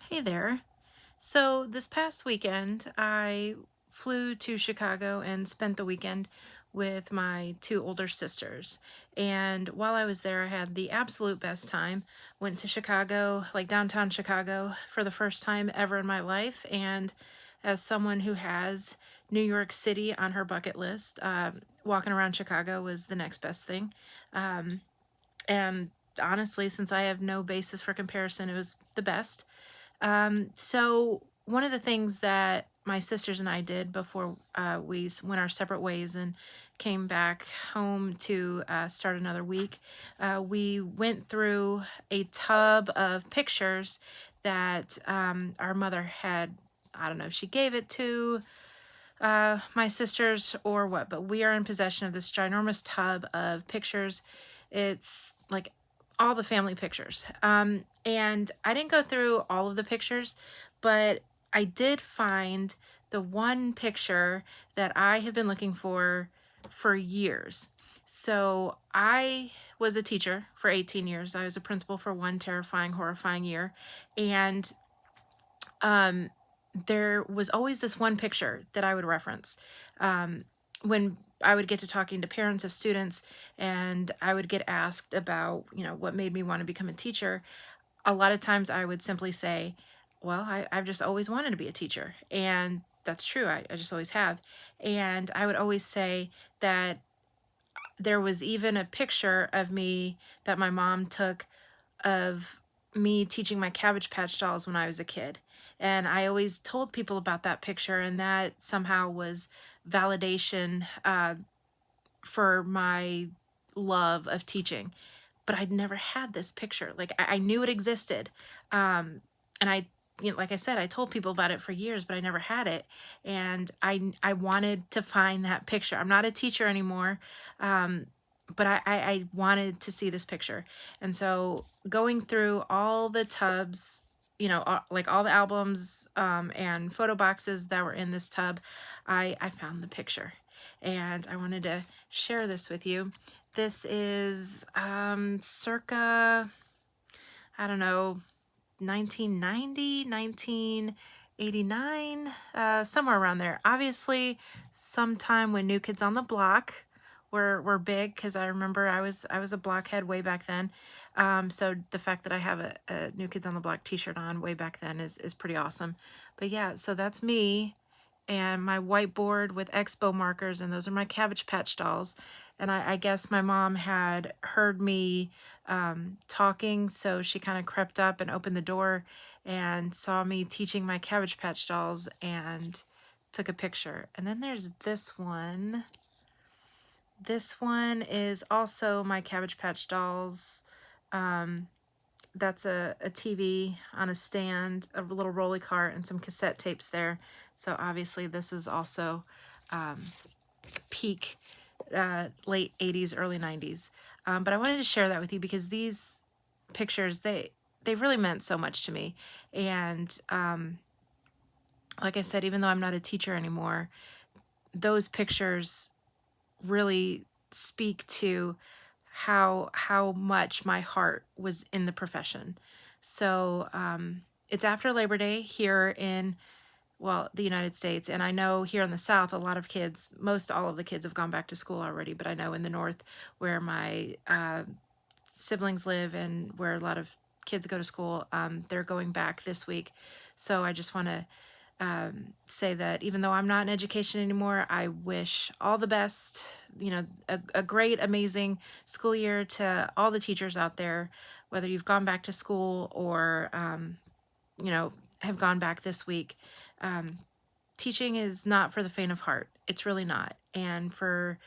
Hey there. So this past weekend, I flew to Chicago and spent the weekend with my two older sisters. And while I was there, I had the absolute best time. Went to Chicago, like downtown Chicago, for the first time ever in my life. And as someone who has New York City on her bucket list, walking around Chicago was the next best thing. And honestly, since I have no basis for comparison, it was the best. So one of the things that my sisters and I did before we went our separate ways and came back home to start another week, we went through a tub of pictures that our mother had. I don't know if she gave it to my sisters or what, but we are in possession of this ginormous tub of pictures. It's like all the family pictures. And I didn't go through all of the pictures, but I did find the one picture that I have been looking for years. So I was a teacher for 18 years. I was a principal for one terrifying, horrifying year. And there was always this one picture that I would reference when I would get to talking to parents of students and I would get asked about, what made me want to become a teacher. A lot of times I would simply say, well, I've just always wanted to be a teacher. And that's true. I just always have. And I would always say that there was even a picture of me that my mom took of me teaching my Cabbage Patch dolls when I was a kid. And I always told people about that picture, and that somehow was validation for my love of teaching. But I'd never had this picture. Like I knew it existed, and like I said, I told people about it for years, but I never had it. And I wanted to find that picture. I'm not a teacher anymore, but I wanted to see this picture. And so going through all the tubs, like all the albums and photo boxes that were in this tub, I found the picture. And I wanted to share this with you. This is circa, I don't know, 1990, 1989, somewhere around there. Obviously, sometime when New Kids on the Block were big, because I remember I was a blockhead way back then. So the fact that I have a New Kids on the Block t-shirt on way back then is pretty awesome. But yeah, so that's me and my whiteboard with expo markers, and those are my Cabbage Patch dolls. And I guess my mom had heard me talking, so she kind of crept up and opened the door and saw me teaching my Cabbage Patch dolls and took a picture. And then there's this one. This one is also my Cabbage Patch dolls. That's a TV on a stand, a little rolly cart, and some cassette tapes there. So obviously this is also peak late 80s, early 90s. But I wanted to share that with you because these pictures, they've really meant so much to me. And like I said, even though I'm not a teacher anymore, those pictures really speak to how much my heart was in the profession. So it's after Labor Day here in, well, the United States. And I know here in the South, a lot of kids, most all of the kids have gone back to school already. But I know in the North, where my siblings live and where a lot of kids go to school, they're going back this week. So I just want to say that even though I'm not in education anymore, I wish all the best, a great, amazing school year to all the teachers out there, whether you've gone back to school or, have gone back this week. Teaching is not for the faint of heart. It's really not. And for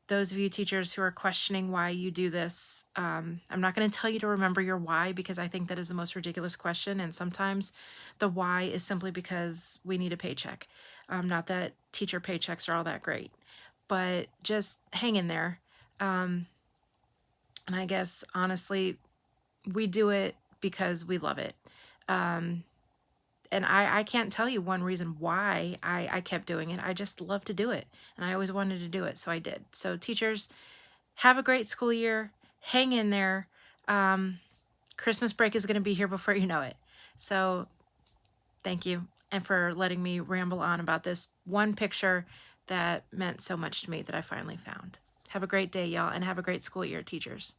those of you teachers who are questioning why you do this, I'm not going to tell you to remember your why, because I think that is the most ridiculous question. And sometimes the why is simply because we need a paycheck. Not that teacher paychecks are all that great, but just hang in there. And I guess, honestly, we do it because we love it. And I can't tell you one reason why I kept doing it. I just love to do it. And I always wanted to do it, so I did. So teachers, have a great school year. Hang in there. Christmas break is going to be here before you know it. So Thank you. And for letting me ramble on about this one picture that meant so much to me that I finally found. Have a great day, y'all, and have a great school year, teachers.